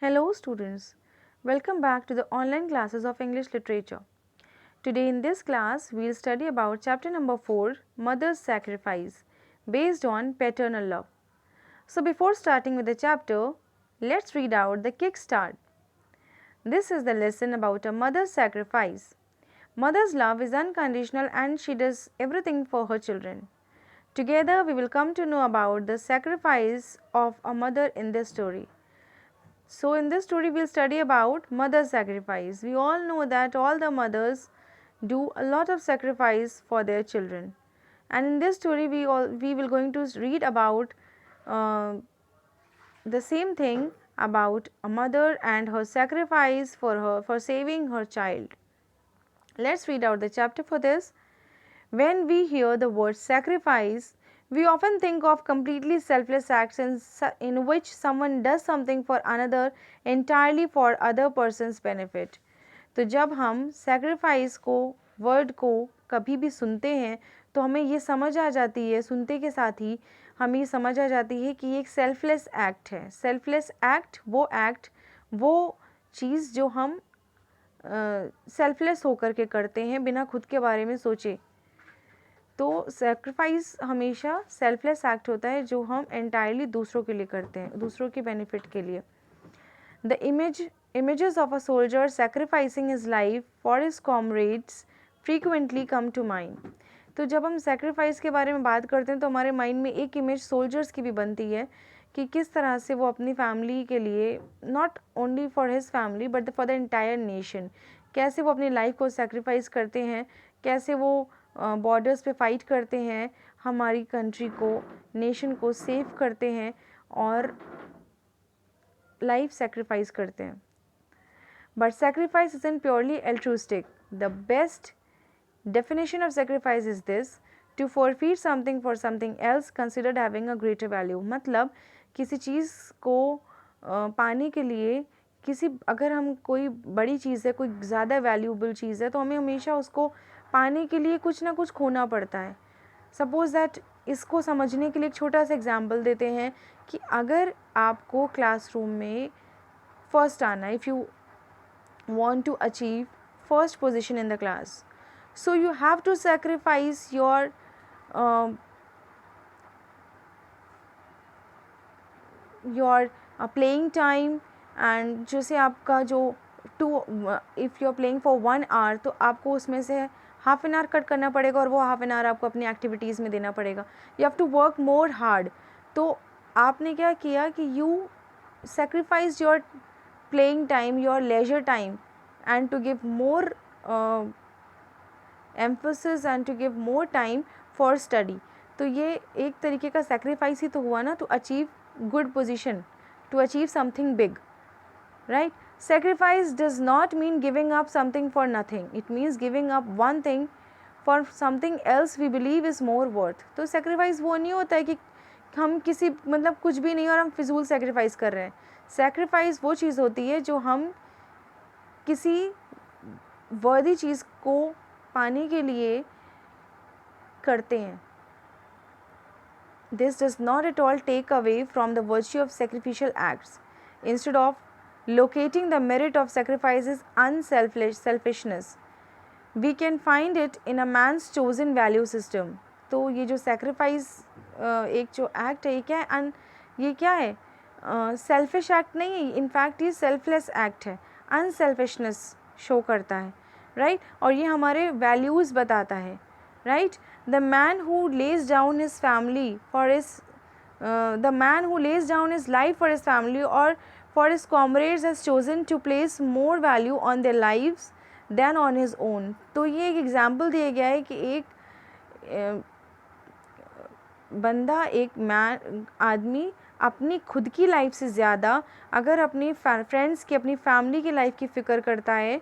Hello students, welcome back to the online classes of English literature. Today in this class we will study about chapter number 4, Mother's Sacrifice, based on paternal love. So before starting with the chapter, let's read out the kickstart. This is the lesson about a mother's sacrifice. Mother's love is unconditional and she does everything for her children. Together we will come to know about the sacrifice of a mother in this story. So in this story we'll study about mother sacrifice. We all know that all the mothers do a lot of sacrifice for their children. And in this story we will going to read about uh, the same thing about a mother and her sacrifice for saving her child. Let's read out the chapter for this. When we hear the word sacrifice, we often think of completely selfless acts in which someone does something for another entirely for other person's benefit. तो जब हम sacrifice को word को कभी भी सुनते हैं तो हमें ये समझ आ जाती है, सुनते के साथ ही हमें ये समझ आ जाती है कि ये एक सेल्फलेस एक्ट है. सेल्फलेस एक्ट वो चीज़ जो हम सेल्फलेस होकर के करते हैं बिना खुद के बारे में सोचे. तो सेक्रीफाइस हमेशा सेल्फलेस एक्ट होता है जो हम एंटायरली दूसरों के लिए करते हैं, दूसरों के बेनिफिट के लिए. The images of a soldier sacrificing his life for his comrades frequently come to mind. तो जब हम सेक्रीफाइस के बारे में बात करते हैं तो हमारे माइंड में एक इमेज सोल्जर्स की भी बनती है कि किस तरह से वो अपनी फैमिली के लिए, not only for his family but for the entire nation, कैसे वो अपनी लाइफ को सेक्रीफाइस करते हैं, कैसे वो बॉर्डर्स पे फाइट करते हैं, हमारी कंट्री को, नेशन को सेव करते हैं और लाइफ सेक्रीफाइस करते हैं. But sacrifice is in purely altruistic. The best definition of sacrifice is this: to forfeit something for something else considered having a greater value. मतलब किसी चीज़ को पाने के लिए अगर हम कोई बड़ी चीज़ है, कोई ज़्यादा वैल्यूबल चीज़ है तो हमें हमेशा उसको पाने के लिए कुछ ना कुछ खोना पड़ता है. सपोज दैट इसको समझने के लिए एक छोटा सा एग्जाम्पल देते हैं कि अगर आपको क्लासरूम में फर्स्ट आना, if you want to achieve first position in the class, so you have to sacrifice your playing time. and जैसे आपका जो if you are playing for 1 hour तो आपको उसमें से हाफ एन आवर कट करना पड़ेगा और वो हाफ एन आवर आपको अपनी एक्टिविटीज़ में देना पड़ेगा. You have to work more hard. तो आपने क्या किया कि you sacrifice your playing time, your leisure time, and to give more emphasis and to give more time for study. तो ये एक तरीके का sacrifice ही तो हुआ ना, to achieve good position, to achieve something big, right? Sacrifice does not mean giving up something for nothing. It means giving up one thing for something else we believe is more worth. तो sacrifice वो नहीं होता है कि हम किसी मतलब कुछ भी नहीं और हम फिजूल sacrifice कर रहे हैं. Sacrifice वो चीज़ होती है जो हम किसी वर्दी चीज़ को पाने के लिए करते हैं. This does not at all take away from the virtue of sacrificial acts. Instead of locating the merit of sacrifice is unselfishness, we can find it in a man's chosen value system. तो ये जो sacrifice एक जो act है ये क्या है? Selfish act नहीं है, इनफैक्ट ये सेल्फलेस एक्ट है, अनसेल्फिशनेस शो करता है, राइट? और ये हमारे वैल्यूज़ बताता है, right? The man who lays down his family for his the man who lays down his life for his family और for his comrades has chosen to place more value on their lives than on his own. तो ये एक example दिया गया है कि एक बंदा, एक आदमी अपनी खुद की लाइफ से ज़्यादा अगर अपनी फ्रेंड्स की, अपनी फैमिली की लाइफ की फ़िक्र करता है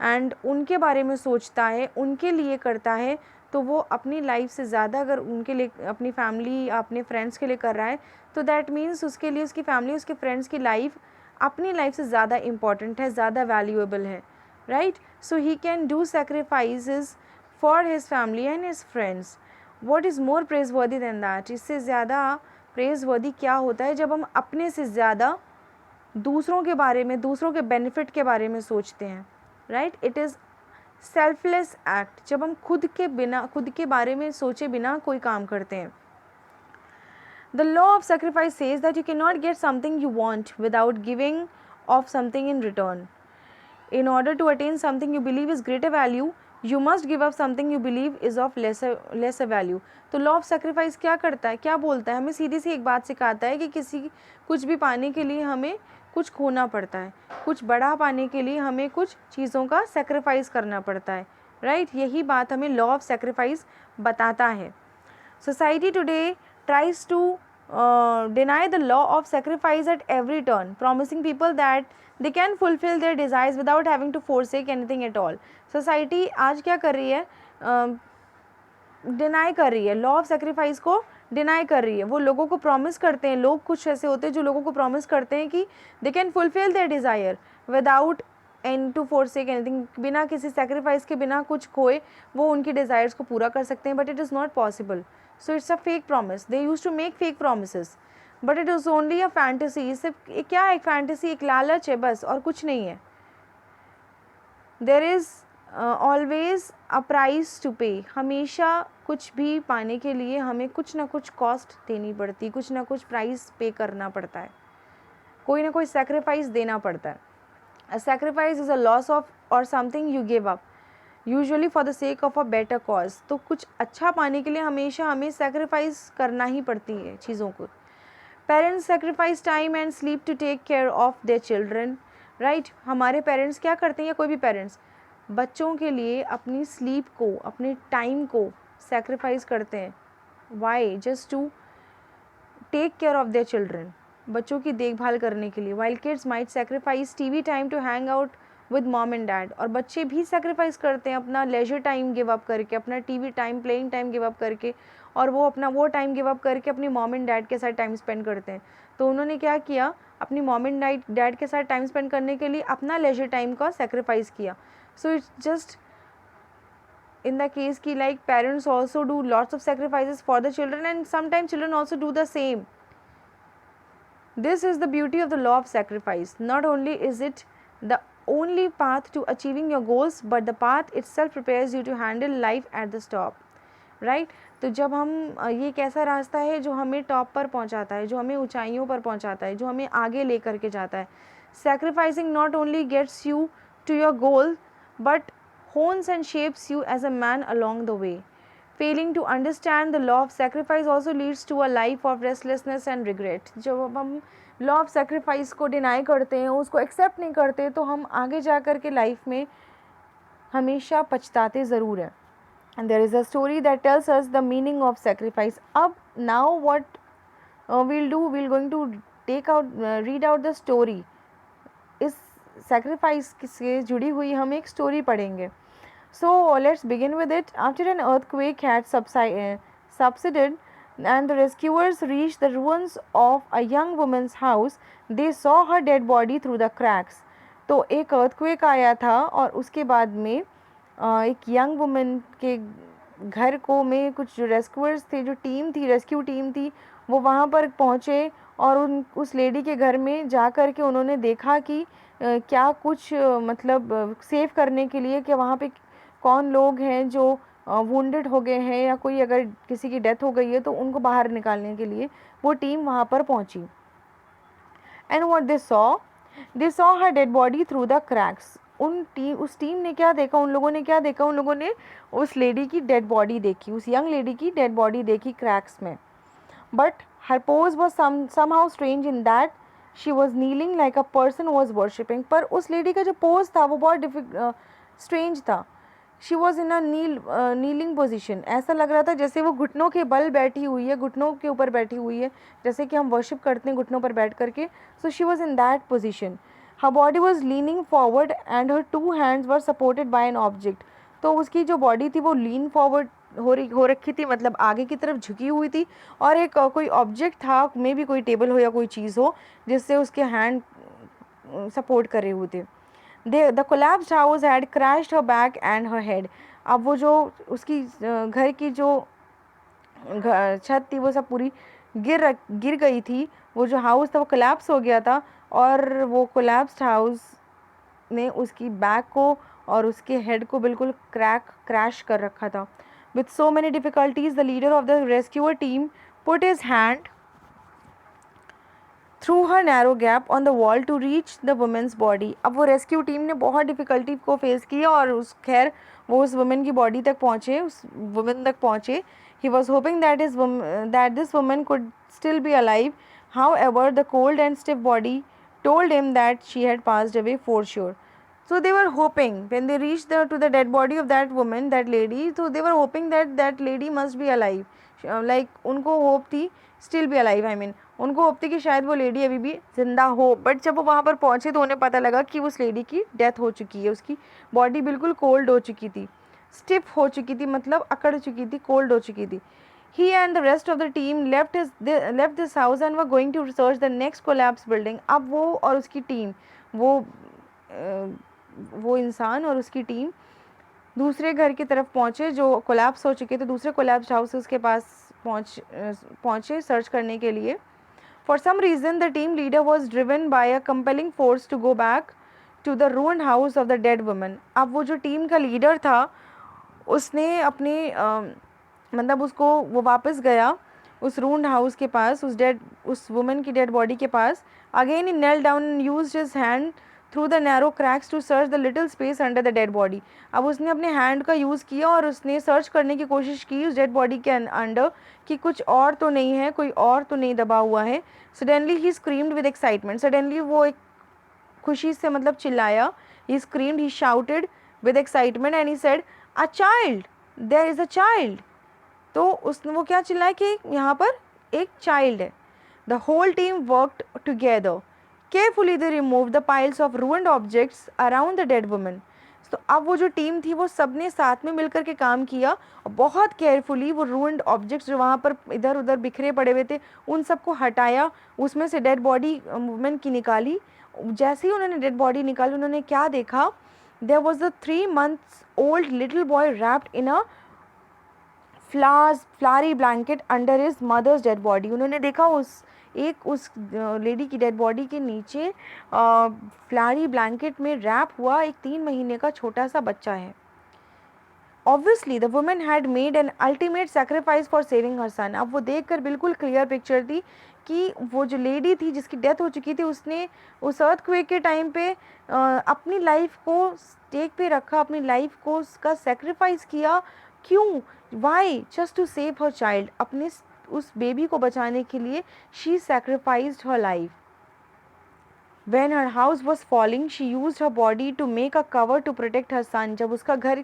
एंड उनके बारे में सोचता है, उनके लिए करता है, तो वो अपनी लाइफ से ज़्यादा अगर उनके लिए, अपनी फैमिली, अपने फ्रेंड्स के लिए कर रहा है तो दैट मीन्स उसके लिए उसकी फैमिली, उसके फ्रेंड्स की लाइफ अपनी लाइफ से ज़्यादा इम्पॉर्टेंट है, ज़्यादा वैल्यूएबल है, right? So he can do sacrifices for his family and his friends. What is more praiseworthy than that? इससे ज़्यादा प्रेजवर्दी क्या होता है जब हम अपने से ज़्यादा दूसरों के बारे में, दूसरों के बेनिफिट के बारे में सोचते हैं, right. It is selfless act, जब हम खुद के बारे में सोचे बिना कोई काम करते हैं। The law of sacrifice says that you cannot get something you want without giving of something in return. In order to attain something you believe is greater value, you must give up something you believe is of lesser value. तो law of sacrifice क्या करता है, क्या बोलता है, हमें सीधी सी एक बात सिखाता है कि कुछ भी पाने के लिए हमें कुछ खोना पड़ता है, कुछ बड़ा पाने के लिए हमें कुछ चीज़ों का सेक्रीफाइस करना पड़ता है, राइट। यही बात हमें लॉ ऑफ सेक्रीफाइस बताता है। Society today tries to deny the law of sacrifice at every turn, promising people that they can fulfill their desires without having to forsake anything at all. Society आज क्या कर रही है, deny कर रही है, लॉ ऑफ सेक्रीफाइस को deny कर रही है। वो लोगों को प्रॉमिस करते हैं, लोग कुछ ऐसे होते हैं जो लोगों को प्रॉमिस करते हैं कि they can fulfil their desire without and to forsake anything, बिना किसी सेक्रीफाइस के, बिना कुछ खोए वो उनकी डिज़ायर्स को पूरा कर सकते हैं, but it is not possible. So it's a fake promise, they use to make fake promises, but it is only a fantasy. इससे क्या है, एक फैंटेसी, एक लालच है बस, और कुछ नहीं है। There is always a price to pay, हमेशा कुछ भी पाने के लिए हमें कुछ ना कुछ कॉस्ट देनी पड़ती, कुछ ना कुछ प्राइस पे करना पड़ता है, कोई ना कोई सेक्रीफाइस देना पड़ता है। A sacrifice is a loss of और something you give up usually for the sake of a better cause. तो कुछ अच्छा पाने के लिए हमेशा हमें सेक्रीफाइस करना ही पड़ती है चीज़ों को। Parents sacrifice time and sleep to take care of their children, right. हमारे पेरेंट्स क्या करते हैं, या कोई भी पेरेंट्स बच्चों के लिए अपनी स्लीप को, अपने टाइम को सेक्रीफाइस करते हैं। Why? Just to take care of their children, बच्चों की देखभाल करने के लिए। While kids might sacrifice TV time to hang out with mom and dad, और बच्चे भी सेक्रीफाइस करते हैं अपना लेजर टाइम गिव अप करके, अपना TV time, playing time give up करके, और वो अपना वो टाइम गिव अप करके अपनी मॉम एंड डैड के साथ टाइम स्पेंड करते हैं। तो उन्होंने क्या किया, अपनी मॉम एंड डैड के साथ टाइम स्पेंड करने के लिए अपना लेजर टाइम का सेक्रीफाइस किया। So it's just in the case ki like parents also do lots of sacrifices for the children, and sometimes children also do the same. This is the beauty of the law of sacrifice. Not only is it the only path to achieving your goals, but the path itself prepares you to handle life at the top, right? तो जब हम ये एक ऐसा रास्ता है जो हमें टॉप पर पहुंचाता है, जो हमें ऊंचाइयों पर पहुंचाता है, जो हमें आगे ले करके जाता है। Sacrificing not only gets you to your goal, but hones and shapes you as a man along the way. Failing to understand the law of sacrifice also leads to a life of restlessness and regret. जब हम law of sacrifice को deny करते हैं, उसको accept नहीं करते, तो हम आगे जा कर के लाइफ में हमेशा पछताते ज़रूर हैं। And there is a story that tells us the meaning of sacrifice. अब now what we'll do, we're going to read out the story. इस sacrifice से जुड़ी हुई हम एक स्टोरी पढ़ेंगे। So let's begin with it. After an earthquake had subsided and the rescuers reached the ruins of a young woman's house, they saw her dead body through the cracks. तो एक earthquake आया था और उसके बाद में एक यंग वुमेन के घर को में कुछ जो रेस्क्यूअर्स थे, जो टीम थी, रेस्क्यू टीम थी, वो वहाँ पर पहुँचे और उस लेडी के घर में जा कर के उन्होंने देखा कि क्या कुछ मतलब सेव करने के लिए कि वहाँ पे कौन लोग हैं जो वुंडेड हो गए हैं, या कोई अगर किसी की डेथ हो गई है तो उनको बाहर निकालने के लिए वो टीम वहाँ पर पहुँची। And what they saw her dead body through the cracks. उस टीम ने क्या देखा, उन लोगों ने उस लेडी की डेड बॉडी देखी, उस यंग लेडी की डेड बॉडी देखी क्रैक्स में। But her pose was somehow strange in that she was kneeling like a person was worshipping. पर उस लेडी का जो पोज था वो बहुत स्ट्रेंज था। She was in a kneeling position, ऐसा लग रहा था जैसे वो घुटनों के बल बैठी हुई है, घुटनों के ऊपर बैठी हुई है, जैसे कि हम वर्शिप करते हैं घुटनों पर बैठ करके। So she was in that position. Her body was leaning forward and her 2 hands were supported by an object. तो उसकी जो बॉडी थी वो लीन फॉरवर्ड हो रखी थी, मतलब आगे की तरफ झुकी हुई थी, और एक कोई ऑब्जेक्ट था, मे भी कोई टेबल हो या कोई चीज़ हो जिससे उसके हैंड सपोर्ट कर रहे हुए थे। The collapsed house had crashed her back and her head. अब वो जो उसकी घर की जो छत थी वो सब पूरी गिर गई थी। वो जो हाउस था वो कोलैप्स हो गया था, और वो कोलैप्स्ड हाउस ने उसकी बैक को और उसके हेड को बिल्कुल क्रैश कर रखा था. With so many difficulties the leader of the rescuer team put his hand through her narrow gap on the wall to reach the women's body. अब वो रेस्क्यू टीम ने बहुत डिफ़िकल्टी को फेस किया और वो उस वुमेन की बॉडी तक पहुँचे, उस वुमेन तक पहुँचे. He was hoping that this women could still be alive. How ever the cold and stiff body told him that she had passed away for sure. So they were hoping when they reached to the dead body of that woman, that lady, so they were hoping that lady must be alive. Like उनको hope थी still be alive, I mean उनको hope थी कि शायद वो lady अभी भी जिंदा हो. बट जब वो वहाँ पर पहुँचे तो उन्हें पता लगा कि उस लेडी की डेथ हो चुकी है. उसकी बॉडी बिल्कुल कोल्ड हो चुकी थी, स्टिफ हो चुकी थी, मतलब अकड़ चुकी थी, कोल्ड हो चुकी थी. He and the rest of the team left this house and were going to research the next collapsed building. अब वो और उसकी टीम, वो इंसान और उसकी टीम दूसरे घर की तरफ पहुँचे जो कोलैप्स हो चुके थे. दूसरे कोलैप्स्ड हाउसेस के पास पहुँचे सर्च करने के लिए. For some reason the team leader was driven by a compelling force to go back to the ruined house of the dead woman. अब वो जो टीम का लीडर था उसने अपने मतलब उसको वो वापस गया उस रून्ड हाउस के पास, उस वुमेन की डेड बॉडी के पास. Again he knelt down and used his hand through the narrow cracks to search the little space under the dead body. अब उसने अपने हैंड का यूज़ किया और उसने सर्च करने की कोशिश की उस डेड बॉडी के अंडर कि कुछ और तो नहीं है, कोई और तो नहीं दबा हुआ है. Suddenly he screamed with excitement. Suddenly वो एक खुशी से मतलब चिल्लाया. He screamed, he shouted with excitement and he said, a child, there is a child. तो उसने वो क्या चिल्लाया कि यहाँ पर एक चाइल्ड है. The whole team worked together. Carefully they remove the piles of ruined objects around the dead woman. तो अब वो जो टीम थी वो सब ने साथ में मिलकर के काम किया और बहुत केयरफुली वो रूइंड ऑब्जेक्ट्स जो वहाँ पर इधर उधर बिखरे पड़े हुए थे उन सबको हटाया. उसमें से डेड बॉडी वुमेन की निकाली. जैसे ही उन्होंने डेड बॉडी निकाली उन्होंने क्या देखा, there was a 3 months old little boy wrapped in a flowery blanket under his mother's dead body. उन्होंने देखा उस लेडी की डेड बॉडी के नीचे फ्लारी ब्लैंकेट में रैप हुआ एक 3 महीने का छोटा सा बच्चा है. Obviously the women had made an ultimate sacrifice for saving her son. अब वो देखकर बिल्कुल क्लियर पिक्चर थी कि वो जो लेडी थी जिसकी डेथ हो चुकी थी उसने उस अर्थक्वेक के टाइम पे अपनी लाइफ को स्टेक पे रखा, अपनी लाइफ को उसका सेक्रीफाइस किया. क्यों? Why? Just to save her child. अपने उस बेबी को बचाने के लिए she sacrificed her life. When her house was falling, she used her body to make a cover to protect her son. जब उसका घर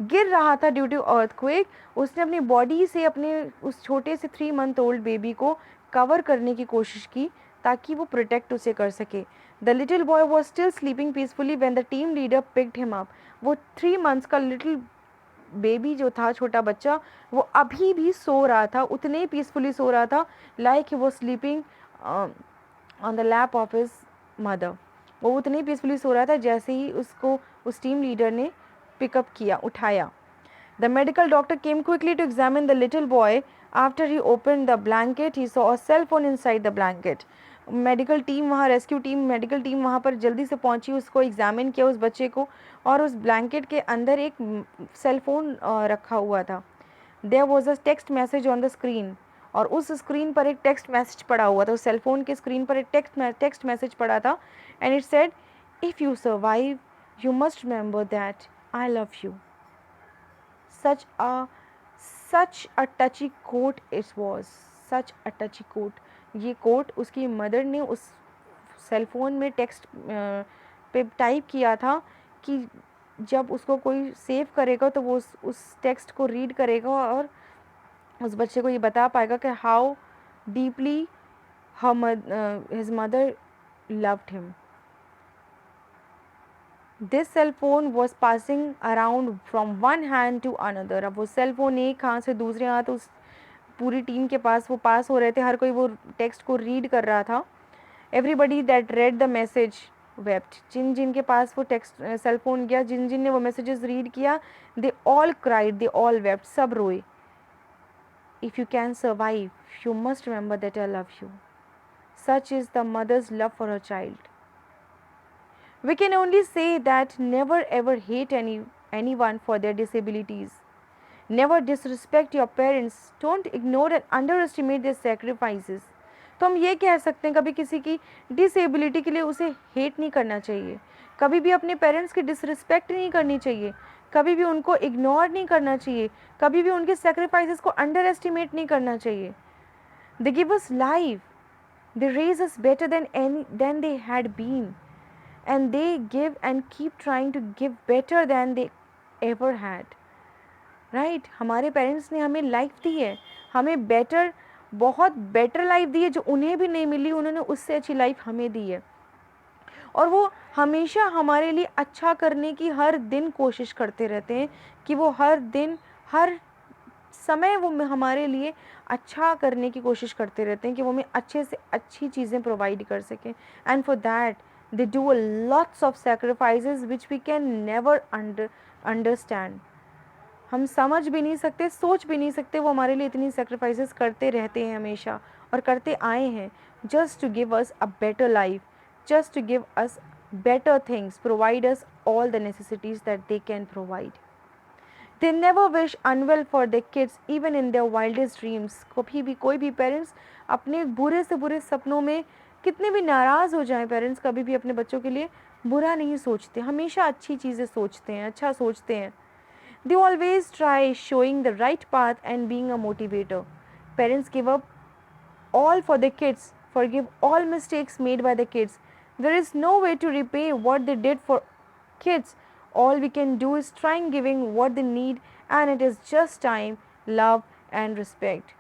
गिर रहा था ड्यू टू अर्थक्वेक, उसने अपनी बॉडी से अपने उस छोटे से 3 month ओल्ड बेबी को कवर करने की कोशिश की ताकि वो प्रोटेक्ट उसे कर सके. The little boy was still sleeping peacefully when the team leader picked him up. वो 3 months का लिटिल बेबी जो था, छोटा बच्चा, वो अभी भी सो रहा था, उतने ही पीसफुली सो रहा था like he was sleeping on the lap of his mother. वो उतने ही पीसफुली सो रहा था जैसे ही उसको उस टीम लीडर ने पिकअप किया, उठाया. The medical doctor came quickly to examine the little boy. After he open the blanket he saw a cell phone inside the blanket. Medical team वहाँ पर जल्दी से पहुंची, उसको एग्जामिन किया उस बच्चे को, और उस ब्लैंकेट के अंदर एक सेल फोन रखा हुआ था. There was a text message on the screen. और उस स्क्रीन पर एक टेक्स्ट मैसेज पड़ा हुआ था, उस सेल फोन के स्क्रीन पर एक टेक्स्ट मैसेज पड़ा था. And it said, if you survive you must remember that I love you. such a touchy quote it was, such a touchy quote. ये कोट उसकी मदर ने उस सेल फोन में टेक्स्ट पे टाइप किया था कि जब उसको कोई सेव करेगा तो वो उस टेक्स्ट को रीड करेगा और उस बच्चे को ये बता पाएगा कि how deeply his mother loved him. This cell phone was passing around from one hand to another. अब वो सेल फोन एक हाथ से दूसरे हाथ उस पूरी टीम के पास वो पास हो रहे थे, हर कोई वो टेक्स्ट को रीड कर रहा था. Everybody that read the message wept. जिन जिन के पास वो टेक्स्ट सेल फोन गया, जिन जिन ने वो मैसेजेस रीड किया, they all cried, they all wept. सब रोए. If you can survive you must remember that I love you. Such is the mother's love for her child. We can only say that never ever hate anyone for their disabilities. Never disrespect your parents. Don't ignore and underestimate their sacrifices. तो हम ये कह सकते हैं कभी किसी की disability के लिए उसे हेट नहीं करना चाहिए, कभी भी अपने पेरेंट्स की डिसरिस्पेक्ट नहीं करनी चाहिए, कभी भी उनको इग्नोर नहीं करना चाहिए, कभी भी उनके सेक्रीफाइसेस को अंडर एस्टिमेट नहीं करना चाहिए. They give us life, they raise us better than they had been, and they give and keep trying to give better than they ever had. Right हमारे पेरेंट्स ने हमें लाइफ दी है, हमें better, बहुत better life दी है जो उन्हें भी नहीं मिली, उन्होंने उससे अच्छी लाइफ हमें दी है. और वो हमेशा हमारे लिए अच्छा करने की हर दिन कोशिश करते रहते हैं कि वो हर दिन हर समय वो हमारे लिए अच्छा करने की कोशिश करते रहते हैं कि वो हमें अच्छे से अच्छी चीज़ें प्रोवाइड कर सकें. And for that they do a lots of sacrifices which we can never understand. हम समझ भी नहीं सकते, सोच भी नहीं सकते, वो हमारे लिए इतनी सेक्रीफाइसेस करते रहते हैं हमेशा और करते आए हैं, just to give us a better life, just to give us better things, provide us all the necessities that they can provide. They never wish unwell for their kids even in their wildest dreams. कभी भी कोई भी parents अपने बुरे से बुरे सपनों में कितने भी नाराज़ हो जाएं, पेरेंट्स कभी भी अपने बच्चों के लिए बुरा नहीं सोचते, हमेशा अच्छी चीज़ें सोचते हैं, अच्छा सोचते हैं. They always try showing the right path and being a motivator. Parents give up all for their kids, forgive all mistakes made by the kids. There is no way to repay what they did for kids. All we can do is trying giving what they need, and it is just time, love and respect.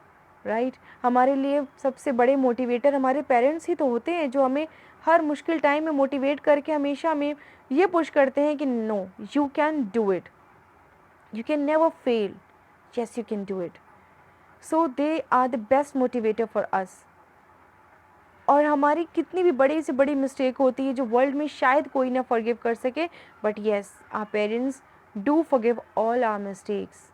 Right हमारे लिए सबसे बड़े motivator हमारे parents ही तो होते हैं, जो हमें हर मुश्किल टाइम में मोटिवेट करके हमेशा हमें ये पुश करते हैं कि no, you can do it, you can never fail, yes you can do it. So they are the best motivator for us. और हमारी कितनी भी बड़ी से बड़ी मिस्टेक होती है जो वर्ल्ड में शायद कोई ना फॉरगिव कर सके, but yes our parents do forgive all our mistakes.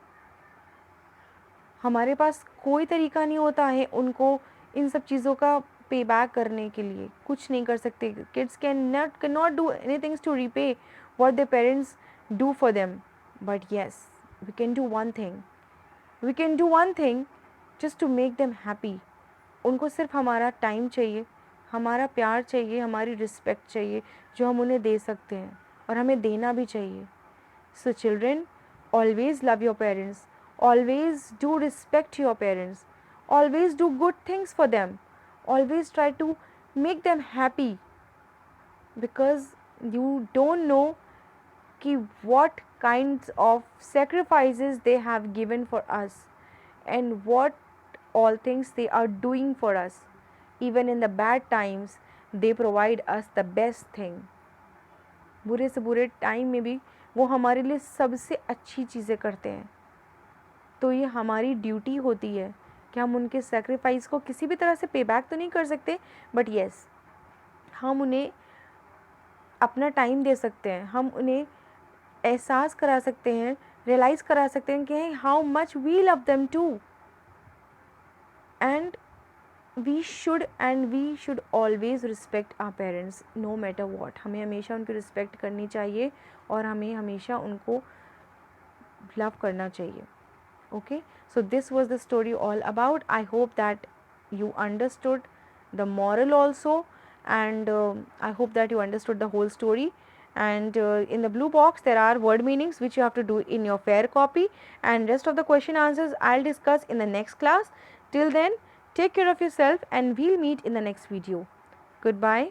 हमारे पास कोई तरीका नहीं होता है उनको इन सब चीज़ों का पे बैक करने के लिए, कुछ नहीं कर सकते. Kids can not do anything to repay what their parents do for them. But yes, we can do one thing. We can do one thing just to make them happy. उनको सिर्फ हमारा टाइम चाहिए, हमारा प्यार चाहिए, हमारी respect चाहिए जो हम उन्हें दे सकते हैं और हमें देना भी चाहिए. So children, always love your parents. Always do respect your parents. Always do good things for them. Always try to make them happy, because you don't know कि what kinds of sacrifices they have given for us and what all things they are doing for us. Even in the bad times they provide us the best thing. बुरे से बुरे time में भी वो हमारे लिए सबसे अच्छी चीज़ें करते हैं. तो ये हमारी ड्यूटी होती है कि हम उनके सेक्रीफाइस को किसी भी तरह से पे बैक तो नहीं कर सकते, बट येस हम उन्हें अपना टाइम दे सकते हैं, हम उन्हें एहसास करा सकते हैं, रियलाइज़ करा सकते हैं कि how much we love them too. And we should always respect our parents no matter what. हमें हमेशा उनकी रिस्पेक्ट करनी चाहिए और हमें हमेशा उनको लव करना चाहिए. Okay, so this was the story all about. I hope that you understood the moral also, and I hope that you understood the whole story. And in the blue box there are word meanings which you have to do in your fair copy, and rest of the question answers I'll discuss in the next class. Till then, take care of yourself and we'll meet in the next video. Goodbye.